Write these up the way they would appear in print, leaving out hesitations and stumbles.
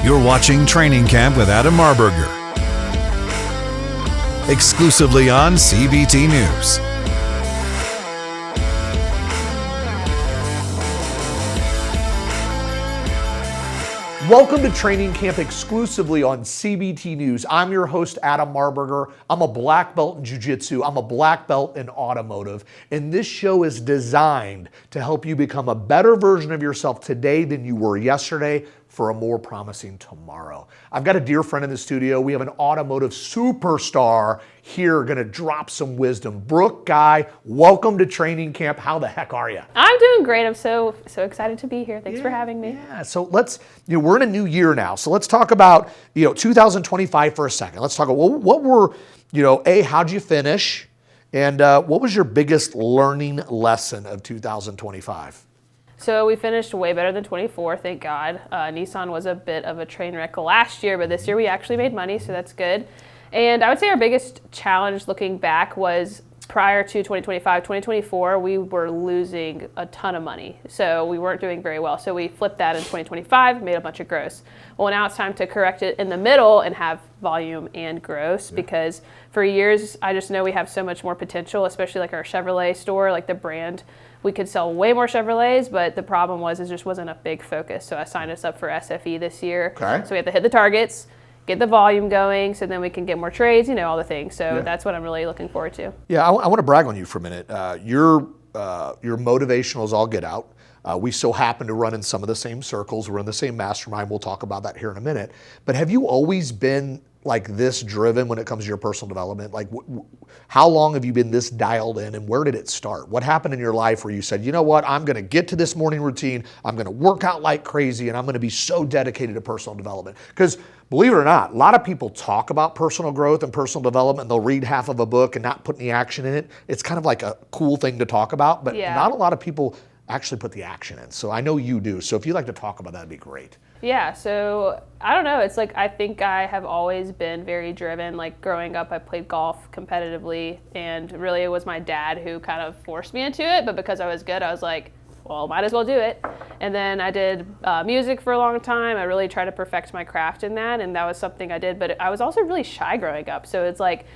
You're watching Training Camp with Adam Marburger, exclusively on CBT News. Welcome to Training Camp exclusively on CBT News. I'm your host, Adam Marburger. I'm a black belt in jiu-jitsu. I'm a black belt in automotive. And this show is designed to help you become a better version of yourself today than you were yesterday for a more promising tomorrow. I've got a dear friend in the studio. We have an automotive superstar here going to drop some wisdom. Brooke Guy, welcome to Training Camp. How the heck are you? I'm doing great. I'm so excited to be here. Thanks for having me. Yeah, so let's, we're in a new year now. So let's talk about, 2025 for a second. Let's talk about what were, how'd you finish? And what was your biggest learning lesson of 2025? So we finished way better than 24, thank God. Nissan was a bit of a train wreck last year, but this year we actually made money, so that's good. And I would say our biggest challenge looking back was prior to 2025, 2024, we were losing a ton of money. So we weren't doing very well. So we flipped that in 2025, made a bunch of gross. Well, now it's time to correct it in the middle and have volume and gross because for years, I just know we have so much more potential, especially like our Chevrolet store, like the brand. We could sell way more Chevrolets, but the problem was it just wasn't a big focus. So I signed us up for SFE this year. Okay. So we have to hit the targets, get the volume going, so then we can get more trades, all the things. So that's what I'm really looking forward to. Yeah, I want to brag on you for a minute. Your motivational is all get out. We so happen to run in some of the same circles. We're in the same mastermind. We'll talk about that here in a minute. But have you always been like this driven when it comes to your personal development? Like how long have you been this dialed in and where did it start? What happened in your life where you said, you know what, I'm going to get to this morning routine. I'm going to work out like crazy and I'm going to be so dedicated to personal development. Because believe it or not, a lot of people talk about personal growth and personal development. They'll read half of a book and not put any action in it. It's kind of like a cool thing to talk about, but not a lot of people actually put the action in. So I know you do. So if you'd like to talk about that, that'd be great. Yeah, so I don't know. It's like I think I have always been very driven. Like growing up, I played golf competitively, and really it was my dad who kind of forced me into it. But because I was good, I was like, well, might as well do it. And then I did music for a long time. I really tried to perfect my craft in that, and that was something I did. But I was also really shy growing up. So it's like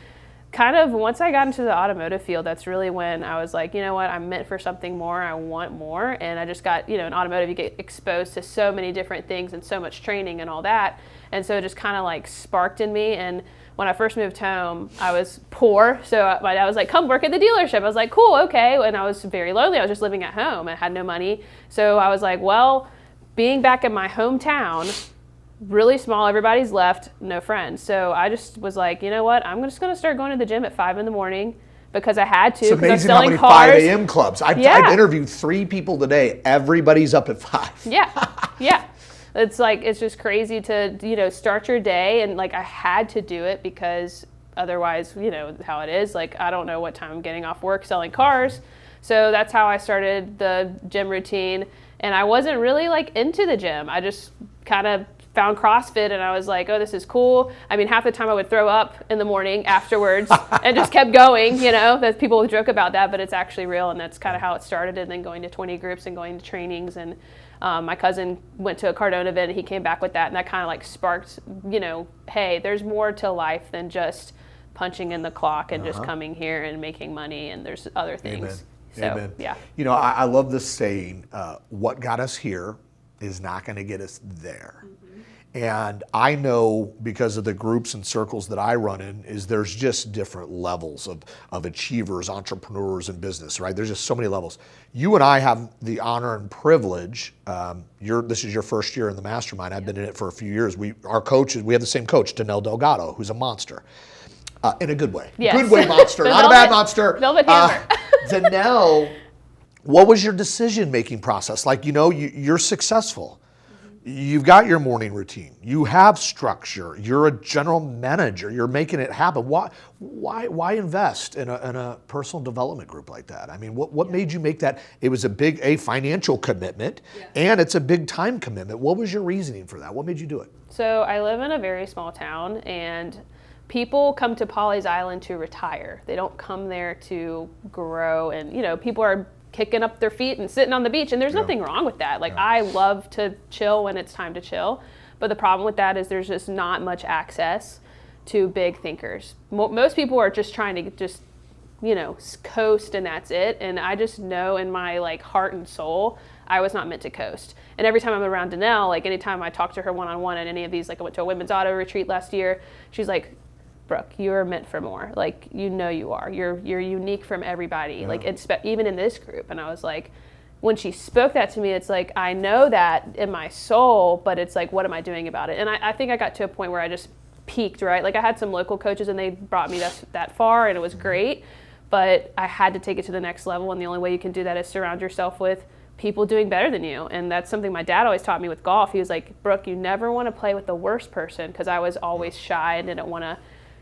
kind of once I got into the automotive field, that's really when I was like, you know what, I'm meant for something more. I want more. And I just got, in automotive, you get exposed to so many different things and so much training and all that. And so it just kind of like sparked in me. And when I first moved home, I was poor. So my dad was like, come work at the dealership. I was like, cool, okay. And I was very lonely. I was just living at home. I had no money. So I was like, well, being back in my hometown, really small, everybody's left, no friends. So I just was like, you know what, I'm just going to start going to the gym at 5 a.m. because I had to. It's amazing how many cars. 5 a.m. clubs. I've interviewed 3 people today. Everybody's up at 5. Yeah. It's like, it's just crazy to, start your day. And like, I had to do it because otherwise, how it is. Like, I don't know what time I'm getting off work selling cars. So that's how I started the gym routine. And I wasn't really like into the gym. I just kind of found CrossFit and I was like, oh, this is cool. I mean, half the time I would throw up in the morning afterwards and just kept going, that people would joke about that, but it's actually real. And that's kind of how it started. And then going to 20 groups and going to trainings. And my cousin went to a Cardone event and he came back with that. And that kind of like sparked, hey, there's more to life than just punching in the clock and just coming here and making money. And there's other things. Amen. Yeah. I love this saying, what got us here is not going to get us there. And I know because of the groups and circles that I run in is there's just different levels of achievers, entrepreneurs in business, right? There's just so many levels. You and I have the honor and privilege. This is your first year in the mastermind. I've been in it for a few years. We have the same coach, Danelle Delgado, who's a monster. In a good way. Yes. Good way monster, not a bad monster. Velvet hammer. Danelle, what was your decision-making process? Like, you're successful. You've got your morning routine. You have structure. You're a general manager. You're making it happen. Why invest in a personal development group like that? I mean, what made you make that? It was a big financial commitment, and it's a big time commitment. What was your reasoning for that? What made you do it? So I live in a very small town, and people come to Pawleys Island to retire. They don't come there to grow, and people are kicking up their feet and sitting on the beach, and there's nothing wrong with that. Like, I love to chill when it's time to chill, But the problem with that is there's just not much access to big thinkers. Most people are just trying to just, coast and that's it. And I just know in my like heart and soul, I was not meant to coast. And every time I'm around Danelle, like anytime I talk to her one-on-one at any of these, like I went to a women's auto retreat last year, she's like, Brooke, you are meant for more. Like, you are. You're unique from everybody. Yeah. Like, even in this group. And I was like, when she spoke that to me, it's like, I know that in my soul, but it's like, what am I doing about it? And I think I got to a point where I just peaked, right? Like I had some local coaches and they brought me that far and it was great, but I had to take it to the next level. And the only way you can do that is surround yourself with people doing better than you. And that's something my dad always taught me with golf. He was like, Brooke, you never want to play with the worst person, because I was always shy and didn't want to.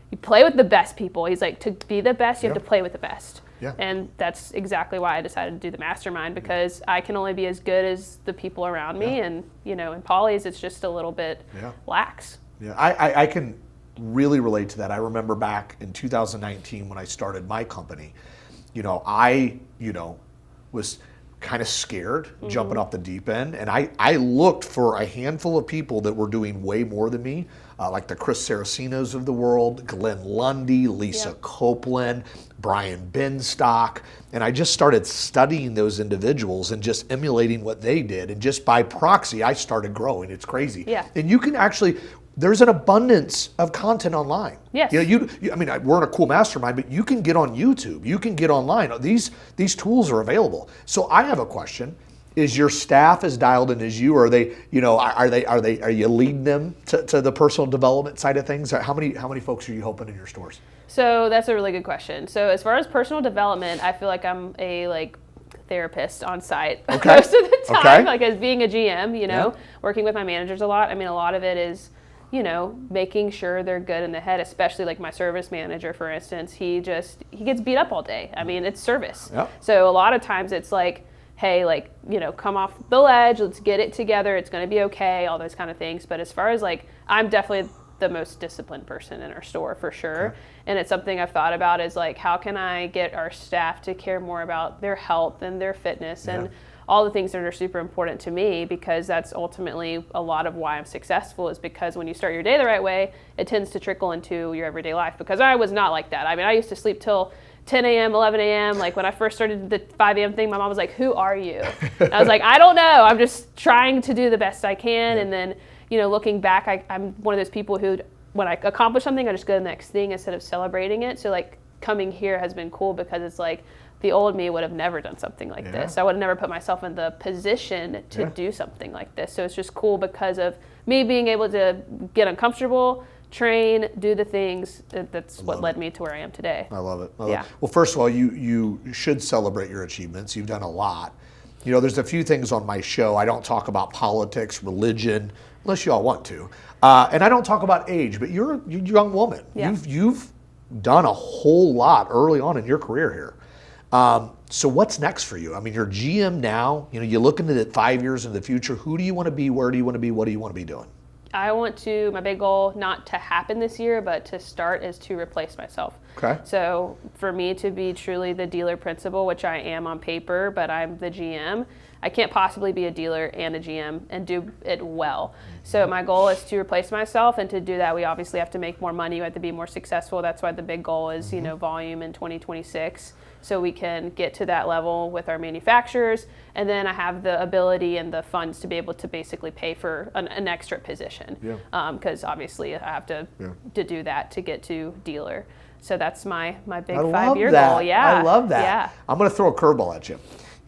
You play with the best people. He's like, to be the best, you have to play with the best. Yeah. And that's exactly why I decided to do the mastermind, because I can only be as good as the people around me. And, in Polly's, it's just a little bit lax. Yeah, I can really relate to that. I remember back in 2019 when I started my company, I was kind of scared jumping off the deep end. And I looked for a handful of people that were doing way more than me, like the Chris Saracinos of the world, Glenn Lundy, Lisa Copeland, Brian Benstock. And I just started studying those individuals and just emulating what they did. And just by proxy, I started growing. It's crazy. Yeah. And you can actually, there's an abundance of content online. Yes. I mean, we're in a cool mastermind, but you can get on YouTube. You can get online. These tools are available. So I have a question. Is your staff as dialed in as you? Or are they, are you leading them to the personal development side of things? How many folks are you helping in your stores? So that's a really good question. So as far as personal development, I feel like I'm a therapist on site most of the time. Like as being a GM, working with my managers a lot. I mean, a lot of it is, making sure they're good in the head, especially like my service manager, for instance. He gets beat up all day. I mean, it's service. Yep. So a lot of times it's like, hey, come off the ledge, let's get it together, it's going to be okay, all those kind of things. But as far as I'm definitely the most disciplined person in our store for sure. Okay. And it's something I've thought about is how can I get our staff to care more about their health and their fitness and all the things that are super important to me, because that's ultimately a lot of why I'm successful, is because when you start your day the right way, it tends to trickle into your everyday life. Because I was not like that. I mean, I used to sleep till 10 a.m., 11 a.m. Like when I first started the 5 a.m. thing, my mom was like, who are you? And I was like, I don't know. I'm just trying to do the best I can. Yeah. And then, looking back, I'm one of those people who, when I accomplish something, I just go to the next thing instead of celebrating it. So coming here has been cool, because it's the old me would have never done something like this. I would have never put myself in the position to do something like this. So it's just cool because of me being able to get uncomfortable, train, do the things. That's what led me to where I am today. I love it. Well, first of all, you should celebrate your achievements. You've done a lot. There's a few things on my show. I don't talk about politics, religion, unless you all want to. And I don't talk about age, but you're a young woman. Yeah. You've done a whole lot early on in your career here. So what's next for you? I mean, you're GM now. You look into it 5 years into the future. Who do you want to be? Where do you want to be? What do you want to be doing? My big goal, not to happen this year, but to start, is to replace myself. Okay. So for me to be truly the dealer principal, which I am on paper, but I'm the GM, I can't possibly be a dealer and a GM and do it well. So my goal is to replace myself, and to do that, we obviously have to make more money. We have to be more successful. That's why the big goal is, volume in 2026. So we can get to that level with our manufacturers, and then I have the ability and the funds to be able to basically pay for an extra position. Because obviously I have to do that to get to dealer. So that's my big 5-year goal. Yeah, I love that. Yeah. I'm going to throw a curveball at you.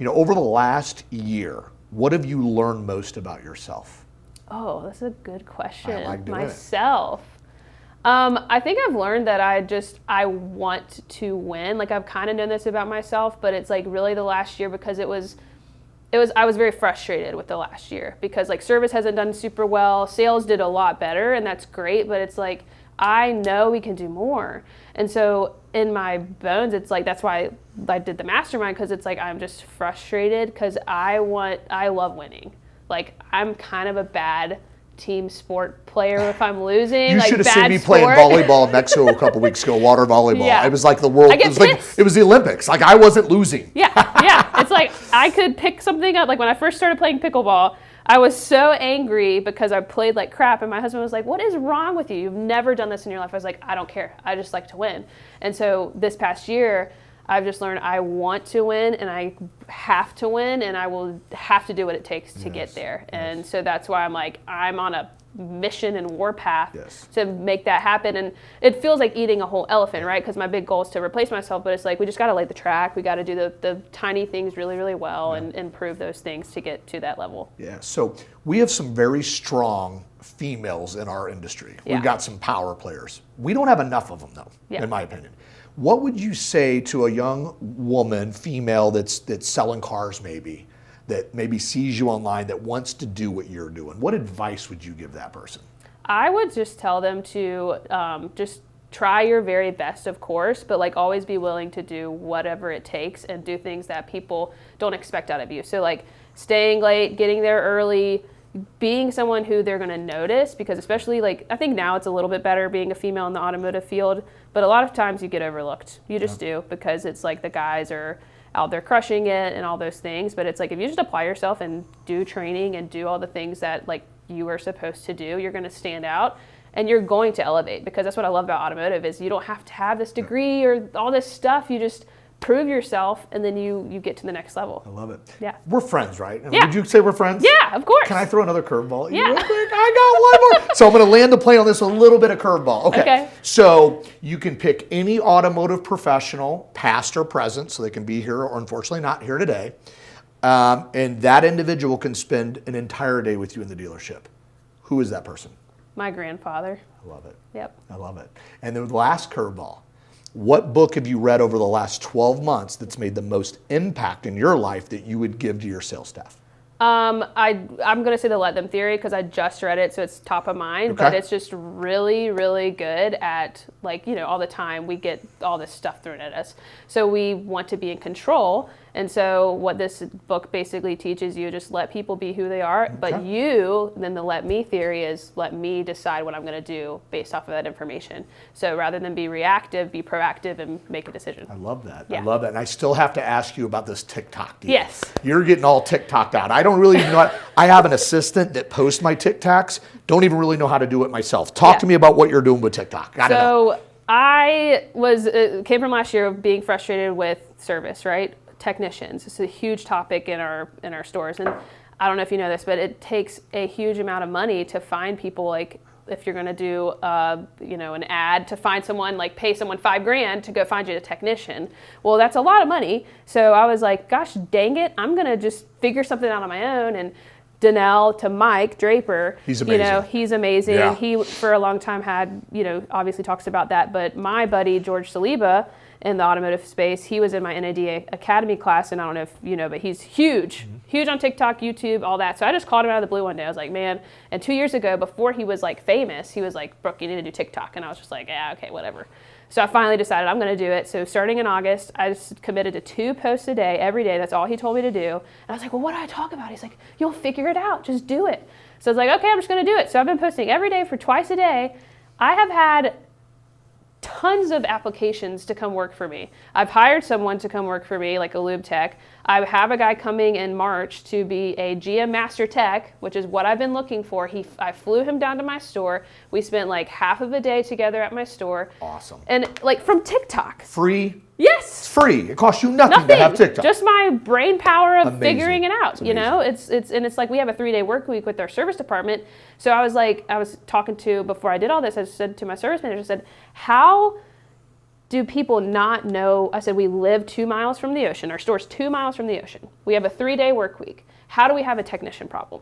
Over the last year, what have you learned most about yourself? Oh, that's a good question. I like doing myself. I think I've learned that I want to win. I've kind of known this about myself, but it's really the last year, because I was very frustrated with the last year, because service hasn't done super well. Sales did a lot better, and that's great, but it's I know we can do more. And so in my bones, it's that's why I did the mastermind, because it's I'm just frustrated, because I love winning. I'm kind of a bad team sport player if I'm losing. You should have seen me playing volleyball in Mexico a couple weeks ago, water volleyball. Yeah. It was like the world. It was the Olympics. I wasn't losing. Yeah. It's I could pick something up. When I first started playing pickleball, I was so angry because I played like crap, and my husband was like, what is wrong with you? You've never done this in your life. I was like, I don't care. I just like to win. And so this past year, I've just learned I want to win, and I have to win, and I will have to do what it takes to get there. And so that's why I'm like, I'm on a mission and warpath to make that happen. And it feels like eating a whole elephant, right? Because my big goal is to replace myself, but it's like we just got to lay the track. We got to do the tiny things really, really well and improve those things to get to that level. Yeah. So we have some very strong females in our industry. We've got some power players. We don't have enough of them, though, in my opinion. What would you say to a young woman, female, that's selling cars maybe, that maybe sees you online, that wants to do what you're doing? What advice would you give that person? I would just tell them to just try your very best, of course, but like always be willing to do whatever it takes and do things that people don't expect out of you. So like staying late, getting there early, being someone who they're going to notice, because especially like I think now it's a little bit better being a female in the automotive field, but a lot of times you get overlooked. You just do, because it's like the guys are out there crushing it and all those things. But it's like if you just apply yourself and do training and do all the things that like you are supposed to do, you're going to stand out and you're going to elevate. Because that's what I love about automotive is you don't have to have this degree or all this stuff. You just prove yourself, and then you get to the next level. I love it. Yeah. We're friends, right? Yeah. Would you say we're friends? Yeah, of course. Can I throw another curveball? Yeah. Real quick? I got one more. So I'm going to land the plane on this, a little bit of curveball. Okay. So you can pick any automotive professional, past or present, so they can be here or unfortunately not here today. And that individual can spend an entire day with you in the dealership. Who is that person? My grandfather. I love it. Yep. I love it. And the last curveball. What book have you read over the last 12 months that's made the most impact in your life that you would give to your sales staff? I'm going to say the Let Them Theory because I just read it, so it's top of mind. Okay. But it's just really, really good at, like, you know, all the time we get all this stuff thrown at us. So we want to be in control. And so what this book basically teaches you, just let people be who they are. But you, then the Let Me Theory is let me decide what I'm going to do based off of that information. So rather than be reactive, be proactive and make a decision. I love that. Yeah. I love that. And I still have to ask you about this TikTok deal. Yes. You're getting all TikToked out. I don't really know. I have an assistant that posts my TikToks. Don't even really know how to do it myself. Talk to me about what you're doing with TikTok. I came from last year of being frustrated with service, right? Technicians. It's a huge topic in our stores. And I don't know if you know this, but it takes a huge amount of money to find people. Like if you're going to do, an ad to find someone, like pay someone $5,000 to go find you a technician. Well, that's a lot of money. So I was like, gosh, dang it. I'm going to just figure something out on my own. And Danelle to Mike Draper, he's amazing. He's amazing. Yeah. He, for a long time had, obviously talks about that. But my buddy, George Saliba, in the automotive space, he was in my NADA Academy class, and I don't know if you know, but he's huge on TikTok, YouTube, all that. So I just called him out of the blue one day. I was like, man, and 2 years ago, before he was like famous, he was like, Brooke, you need to do TikTok. And I was just like, yeah, okay, whatever. So I finally decided I'm going to do it. So starting in August, I just committed to 2 posts a day, every day. That's all he told me to do. And I was like, well, what do I talk about? He's like, you'll figure it out. Just do it. So I was like, okay, I'm just going to do it. So I've been posting every day for twice a day. I have had tons of applications to come work for me. I've hired someone to come work for me, like a lube tech. I have a guy coming in March to be a GM Master Tech, which is what I've been looking for. I flew him down to my store. We spent like half of a day together at my store. Awesome. And like from TikTok. Free? Yes. It's free. It costs you nothing to have TikTok. Just my brain power of Amazing. figuring it out. It's like we have a 3-day work week with our service department. So I was talking to, before I did all this, I said to my service manager, I said, how do people not know? I said, we live 2 miles from the ocean. Our store's 2 miles from the ocean. We have a 3-day work week. How do we have a technician problem?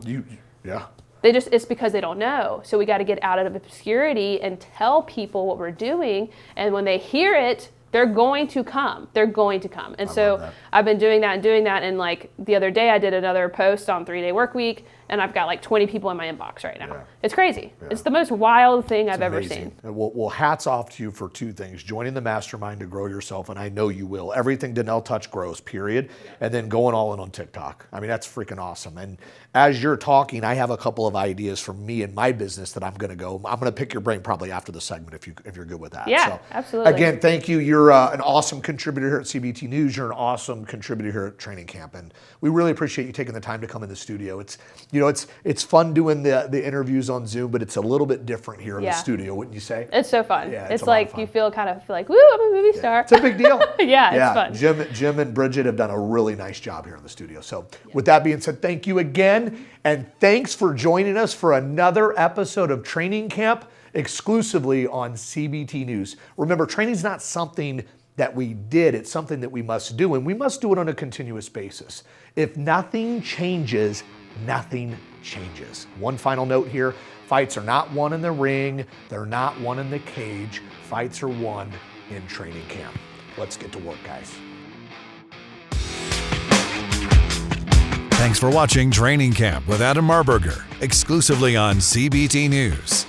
It's because they don't know. So we got to get out of obscurity and tell people what we're doing. And when they hear it, they're going to come. And so I've been doing that. And like the other day I did another post on 3-day work week, and I've got like 20 people in my inbox right now. Yeah. It's crazy. Yeah. It's the most wild thing I've ever seen. Well, hats off to you for 2 things. Joining the mastermind to grow yourself, and I know you will. Everything Danelle touch grows, period. And then going all in on TikTok. I mean, that's freaking awesome. And as you're talking, I have a couple of ideas for me and my business that I'm going to pick your brain probably after the segment if you're good with that. Yeah, so, absolutely. Again, thank you. You're an awesome contributor here at CBT News. You're an awesome contributor here at Training Camp. And we really appreciate you taking the time to come in the studio. It's, You know, it's fun doing the interviews on Zoom, but it's a little bit different here in the studio, wouldn't you say? It's so fun. Yeah, it's a lot of like fun. you feel like, woo, I'm a movie star. It's a big deal. It's fun. Jim and Bridget have done a really nice job here in the studio. So with that being said, thank you again. And thanks for joining us for another episode of Training Camp exclusively on CBT News. Remember, training is not something that we did, it's something that we must do, and we must do it on a continuous basis. If nothing changes, nothing changes. One final note here, fights are not won in the ring, they're not won in the cage, fights are won in training camp. Let's get to work, guys. Thanks for watching Training Camp with Adam Marburger, exclusively on CBT News.